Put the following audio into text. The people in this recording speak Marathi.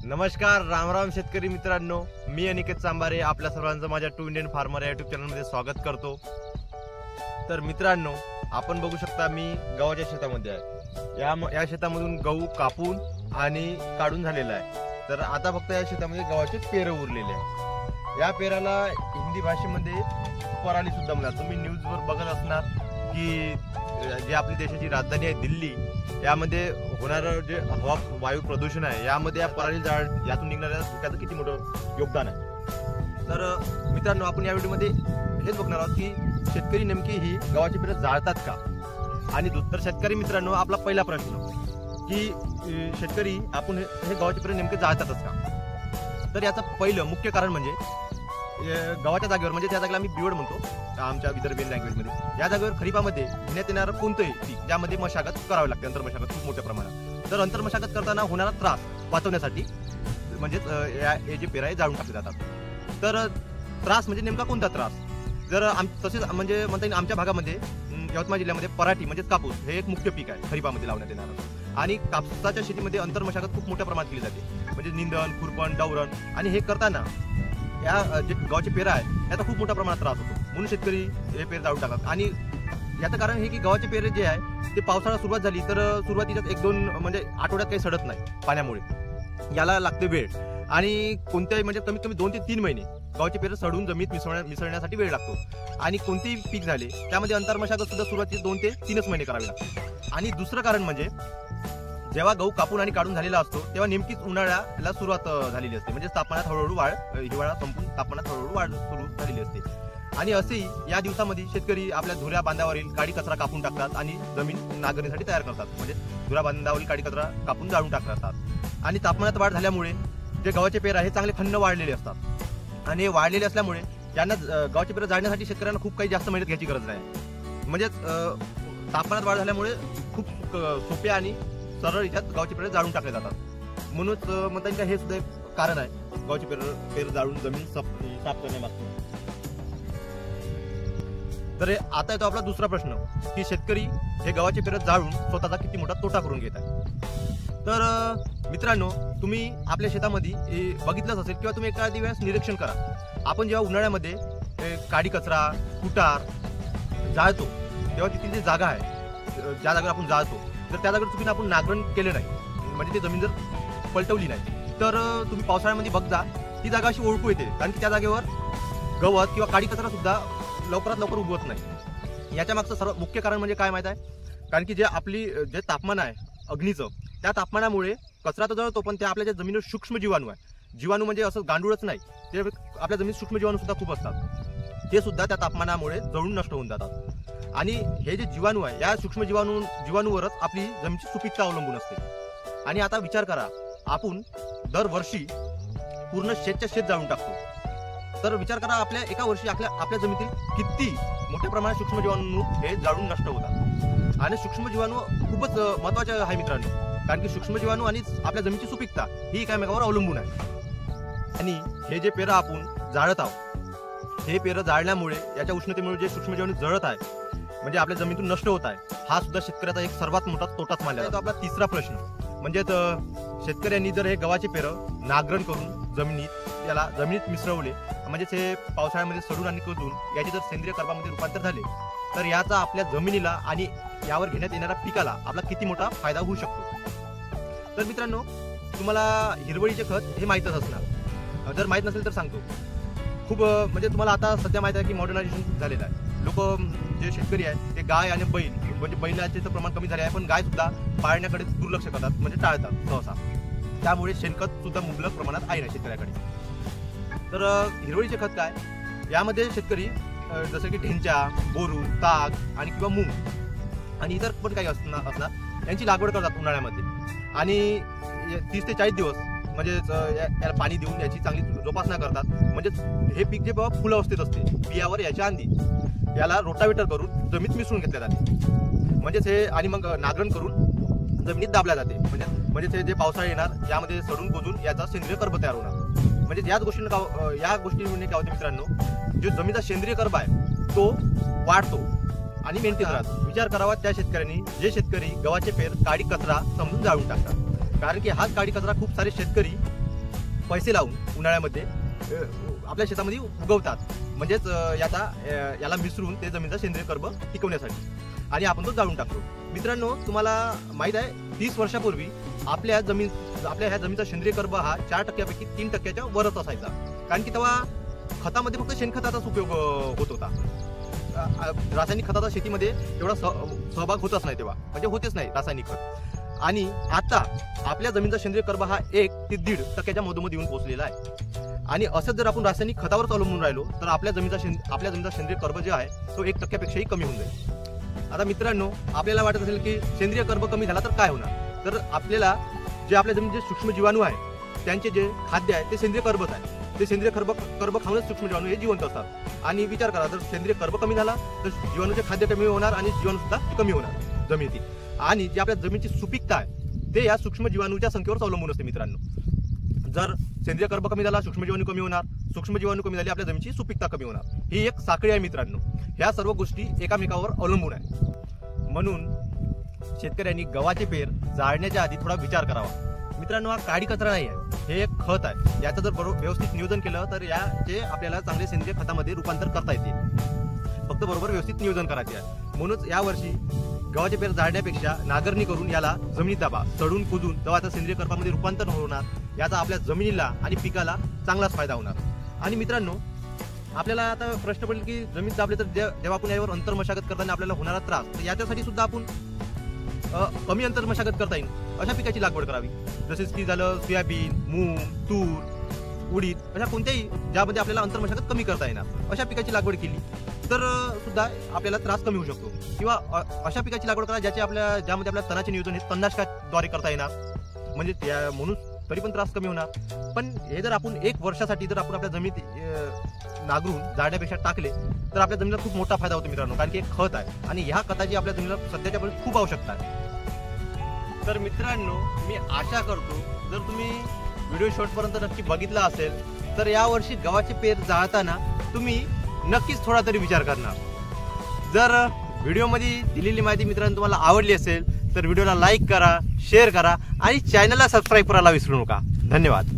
नमस्कार, रामराम शेतकरी मित्रांनो, मी अनिकेत सांबारे आपल्या सर्वांचं माझ्या टू इंडियन फार्मर या युट्यूब चॅनलमध्ये स्वागत करतो। तर मित्रांनो, आपण बघू शकता मी गव्हाच्या शेतामध्ये आहे। या शेतामधून गहू कापून आणि काढून झालेला आहे। तर आता फक्त या शेतामध्ये गव्हाचे पेर उरलेले आहे। या पेराला हिंदी भाषेमध्ये पराली सुद्धा म्हणतात। तुम्ही न्यूजवर बघत असणार की जे आपली देशाची राजधानी आहे दिल्ली, यामध्ये होणारं जे हवा वायू प्रदूषण आहे, यामध्ये या पराली जाळ यातून निघणाऱ्या धुक्याचं किती मोठं योगदान आहे। तर मित्रांनो, आपण या व्हिडिओमध्ये हेच बघणार आहोत की शेतकरी नेमकी ही गव्हाची पेर जाळतात का। आणि तर शेतकरी मित्रांनो, आपला पहिला प्रश्न की शेतकरी आपण हे गव्हाची पेर नेमके जाळतातच का। तर याचं पहिलं मुख्य कारण म्हणजे गव्हाच्या जागेवर, म्हणजे त्या जागेला आम्ही बिवड म्हणतो आमच्या विदर्भी लँग्वेजमध्ये, या जागेवर खरीपामध्ये घेण्यात येणारं कोणतंही पीक ज्यामध्ये मशागत करावी लागते, अंतर्मशागत खूप मोठ्या प्रमाणात। तर अंतर्मशागत करताना होणारा त्रास वाचवण्यासाठी म्हणजेच हे जे पेरा जाळून टाकले जातात। तर त्रास म्हणजे नेमका कोणता त्रास, जर तसेच म्हणजे म्हणता येईल आमच्या भागामध्ये यवतमाळ जिल्ह्यामध्ये पराठी म्हणजेच कापूस हे एक मुख्य पीक आहे खरीपामध्ये लावण्यात येणारं। आणि कापसाच्या शेतीमध्ये अंतर्मशागत खूप मोठ्या प्रमाणात केली जाते, म्हणजे निंदण, खुरपण, डवरण। आणि हे करताना या जे गव्हाचे पेरा आहे याचा खूप मोठ्या प्रमाणात त्रास होतो, म्हणून शेतकरी हे पेर जाळून टाकतात। आणि याचं कारण हे की गव्हाचे पेरे जे आहे ते पावसाळा सुरुवात झाली तर सुरुवातीच्याच 1-2 म्हणजे आठवड्यात काही सडत नाही पाण्यामुळे, याला लागते वेळ। आणि कोणत्याही म्हणजे कमीत कमी 2 ते 3 महिने गव्हाचे पेरे सडून जमिनीत मिसळण्यासाठी वेळ लागतो। आणि कोणतेही पीक झाले त्यामध्ये अंतर्मशागत सुद्धा सुरुवातीचे 2 ते 3 महिने करावे लागते। आणि दुसरं कारण म्हणजे जेव्हा गहू कापून आणि काढून झालेला असतो तेव्हा नेमकीच उन्हाळ्याला सुरुवात झालेली असते, म्हणजे तापमानात हळूहळू वाढ, हिवाळा संपून तापमानात हळूहळू वाढ सुरू झालेली असते। आणि असेही या दिवसामध्ये शेतकरी आपल्या धुऱ्या बांधावरील काडी कचरा कापून टाकतात आणि जमीन नांगरणीसाठी तयार करतात, म्हणजे धुऱ्या बांधावरील काडी कचरा कापून जाळून टाकतात। आणि तापमानात वाढ झाल्यामुळे जे गव्हाचे पेर आहे हे चांगले थंड वाढलेले असतात, आणि हे वाढलेले असल्यामुळे यांना गव्हाचे पेर जाळण्यासाठी शेतकऱ्यांना खूप काही जास्त मेहनत घ्यायची गरज नाही। म्हणजे तापमानात वाढ झाल्यामुळे खूप सोप्या आणि सरळ याच्यात गव्हाचे पेर जाळून टाकले जातात। म्हणूनच म्हणता येईल हे सुद्धा एक कारण आहे गव्हाचे पेर जाळून जमीन साफ करण्यामागचं। तर आता येतो आपला दुसरा प्रश्न की शेतकरी हे गव्हाचे पेर जाळून स्वतःचा किती मोठा तोटा करून घेत आहे। तर मित्रांनो, तुम्ही आपल्या शेतामध्ये बघितलंच असेल किंवा तुम्ही एखादी वेळेस निरीक्षण करा, आपण जेव्हा उन्हाळ्यामध्ये काडी कचरा कुटार जाळतो तेव्हा तिथली जी जागा आहे, ज्या जागेवर आपण जाळतो, तर त्या जागेवर चुकीनं आपण नांगरण केलं नाही, म्हणजे ती जमीन जर पलटवली नाही, तर तुम्ही पावसाळ्यामध्ये बघता ती जागा अशी ओळखू येते, कारण की त्या जागेवर गवत किंवा काडी कचरा सुद्धा लवकरात लवकर उगवत नाही। याच्या मागचं सर्व मुख्य कारण म्हणजे काय माहित आहे, कारण की जे तापमान आहे अग्नीचं, त्या तापमानामुळे कचरा तर जळतो, पण त्या आपल्या ज्या जमिनीवर सूक्ष्म जीवाणू आहे, जीवाणू म्हणजे असं गांडूळच नाही, ते आपल्या जमिनीत सूक्ष्म जीवाणू सुद्धा खूप असतात, ते सुद्धा त्या तापमानामुळे जळून नष्ट होऊन जातात। आणि हे जे जीवाणू आहे या सूक्ष्म जीवाणूवरच आपली जमिनीची सुपीकता अवलंबून असते। आणि आता विचार करा, आपण दरवर्षी पूर्ण शेतच्या शेत जाळून टाकतो, तर विचार करा आपल्या एका वर्षी आपल्या जमिनीतील किती मोठ्या प्रमाणात सूक्ष्म जीवाणू हे जाळून नष्ट होतात। आणि सूक्ष्म जीवाणू खूपच महत्वाचे आहे मित्रांनो, कारण की सूक्ष्म जीवाणू आणि आपल्या जमिनीची सुपीकता ही एकमेकावर अवलंबून आहे। आणि हे जे पेरं आपण जाळत आहोत, हे पेरं जाळल्यामुळे याच्या उष्णतेमुळे जे सूक्ष्म जीवाणू जळत आहे, म्हणजे आपल्या जमिनीतून नष्ट होत आहे, हा सुद्धा शेतकऱ्याचा एक सर्वात मोठा तोटाच मानला जातो। आपला तिसरा प्रश्न म्हणजे शेतकऱ्यांनी जर हे गव्हाचे पेरं नांगरण करून जमिनीत मिसळवले, म्हणजेच हे पावसाळ्यामध्ये सडून आणि कुजून याचे जर सेंद्रिय कर्बामध्ये रूपांतर झाले, तर याचा आपल्या जमिनीला आणि यावर घेण्यात येणाऱ्या पिकाला आपला किती मोठा फायदा होऊ शकतो। तर मित्रांनो, तुम्हाला हिरवळीचे खत हे माहीतच असणार, जर माहीत नसेल तर सांगतो। खूप म्हणजे तुम्हाला आता सध्या माहिती आहे की मॉडर्नायझेशन खूप झालेलं आहे, लोक जे शेतकरी आहे ते गाय आणि बैल, म्हणजे बैलाचे तर प्रमाण कमी झाले आहे, पण गाय सुद्धा पाळण्याकडे दुर्लक्ष करतात, म्हणजे टाळतात सहसा, त्यामुळे शेणखत सुद्धा मुबलक प्रमाणात आहे ना शेतकऱ्याकडे। तर हिरवळीचे खत काय, यामध्ये शेतकरी जसं की ढेंचा, बोरू, ताग आणि किंवा मूग आणि इतर पण काही असणार यांची लागवड करतात उन्हाळ्यामध्ये, आणि 30 ते 40 दिवस म्हणजे याला पाणी देऊन याची चांगली जोपासना करतात। म्हणजे हे पीक जे बाबा फुलं अवस्थेत असते बियावर याच्या आधी याला रोटावेटर करून जमीत मिसळून घेतल्या जाते, म्हणजेच हे, आणि मग नांगरण करून जमिनीत दाबल्या जाते, म्हणजे ते जे पावसाळा येणार यामध्ये सडून कुजून याचा सेंद्रिय कर्ब तयार होणार। म्हणजे या गोष्टींमुळे काय होते मित्रांनो, जो जमिनीचा सेंद्रिय कर्ब आहे तो वाढतो आणि मेंटेन राहतो। विचार करावा त्या शेतकऱ्यांनी जे शेतकरी गव्हाचे पेर काडी कचरा समजून जाळून टाकतात, कारण की हाच काडी कचरा खूप सारे शेतकरी पैसे लावून उन्हाळ्यामध्ये आपल्या शेतामध्ये उगवतात, म्हणजेच याला मिसळून ते जमिनीचा सेंद्रिय कर्ब टिकवण्यासाठी, आणि आपण तो जाळून टाकतो. मित्रांनो, तुम्हाला माहित आहे 30 वर्षापूर्वी आपल्या ह्या जमिनीचा सेंद्रिय कर्ब हा 4%पैकी 3%च्या वरच असायचा, कारण की तेव्हा खतामध्ये फक्त शेणखताचाच उपयोग होत होता. रासायनिक खताचा शेतीमध्ये तेवढा सहभाग होतच नाही, तेव्हा म्हणजे होतेच नाही रासायनिक खत. आणि आता आपल्या जमिनीचा सेंद्रिय कर्ब हा 1 ते 1.5% मधोमध येऊन पोहोचलेला आहे. आणि असं जर आपण रासायनिक खतावरच अवलंबून राहिलो तर आपल्या जमिनीचा सेंद्रिय कर्ब जे आहे तो 1%पेक्षाही कमी होऊन जाईल. आता मित्रांनो, आपल्याला वाटत असेल की सेंद्रिय कर्ब कमी झाला तर काय होणार, तर आपल्याला जे आपल्या जमिनीचे सूक्ष्म जीवाणू आहे त्यांचे जे खाद्य आहे ते सेंद्रिय कर्बच आहे. ते सेंद्रिय कर्ब खाऊनच सूक्ष्म जीवाणू हे जिवंत असतात. आणि विचार करा, जर सेंद्रिय कर्ब कमी झाला तर जीवाणूचे खाद्य कमी होणार आणि जीवाणू सुद्धा कमी होणार जमिनीतील. आणि जी आपल्या जमिनीची सुपीकता आहे ते या सूक्ष्म जीवाणूच्या संख्येवर अवलंबून असते. मित्रांनो, जर सेंद्रिय कर्ब कमी झाला, सूक्ष्म जीवाणू कमी होणार, सूक्ष्म जीवाणू कमी झाली, आपल्या जमिनीची सुपीकता कमी होणार. ही एक साखळी आहे मित्रांनो. ह्या सर्व गोष्टी एकामेकावर अवलंबून आहे. म्हणून शेतकऱ्यांनी गव्हाचे पेर जाळण्याच्या आधी थोडा विचार करावा. मित्रांनो, हा काडी कचरा नाही आहे, हे एक खत आहे. याचं जर व्यवस्थित नियोजन केलं तर याचे आपल्याला चांगले सेंद्रिय खतामध्ये रूपांतर करता येते. फक्त बरोबर व्यवस्थित नियोजन करायचे आहे. म्हणूनच यावर्षी गव्हाचे पेर जाळण्यापेक्षा नांगरणी करून याला जमिनीत दाबा, चढून कुजून गव्हाचा सेंद्रिय कर्बामध्ये रूपांतर होणार. याचा आपल्या जमिनीला आणि पिकाला चांगलाच फायदा होणार. आणि मित्रांनो, आपल्याला आता प्रश्न पडेल की जमीन दाबले तर जेव्हा आपण यावर अंतर्मशागत करताना आपल्याला होणारा त्रास, तर याच्यासाठी सुद्धा आपण कमी अंतर्मशागत करता येईल अशा पिकाची लागवड करावी. जसेच की झालं सोयाबीन, मूग, तूर, उडीद, अशा कोणत्याही ज्यामध्ये आपल्याला अंतर्मशागत कमी करता येणार अशा पिकाची लागवड केली तर सुद्धा आपल्याला त्रास कमी होऊ शकतो. किंवा अशा पिकाची लागवड करा ज्यामध्ये आपल्याला तणाचे नियोजन हे तणनाशकाद्वारे करता येणार, म्हणजे म्हणून तरी पण त्रास कमी होणार. पण हे जर आपण 1 वर्षासाठी जर आपण आपल्या जमिनीत नांगरून जाळण्यापेक्षा टाकले तर आपल्या जमिनीला खूप मोठा फायदा होतो मित्रांनो, कारण की एक खत आहे आणि ह्या खताची आपल्या जमिनीला सध्याच्या वेळेस खूप आवश्यकता आहे. तर मित्रांनो, मी आशा करतो जर तुम्ही व्हिडिओ शेवटपर्यंत नक्की बघितला असेल तर यावर्षी गव्हाचे पेर जाळताना तुम्ही नक्कीच थोडा तरी विचार करणार. जर व्हिडिओमध्ये दिलेली माहिती मित्रांनो तुम्हाला आवडली असेल तर व्हिडिओला लाईक करा, शेअर करा आणि चॅनलला सबस्क्राईब करायला विसरू नका. धन्यवाद.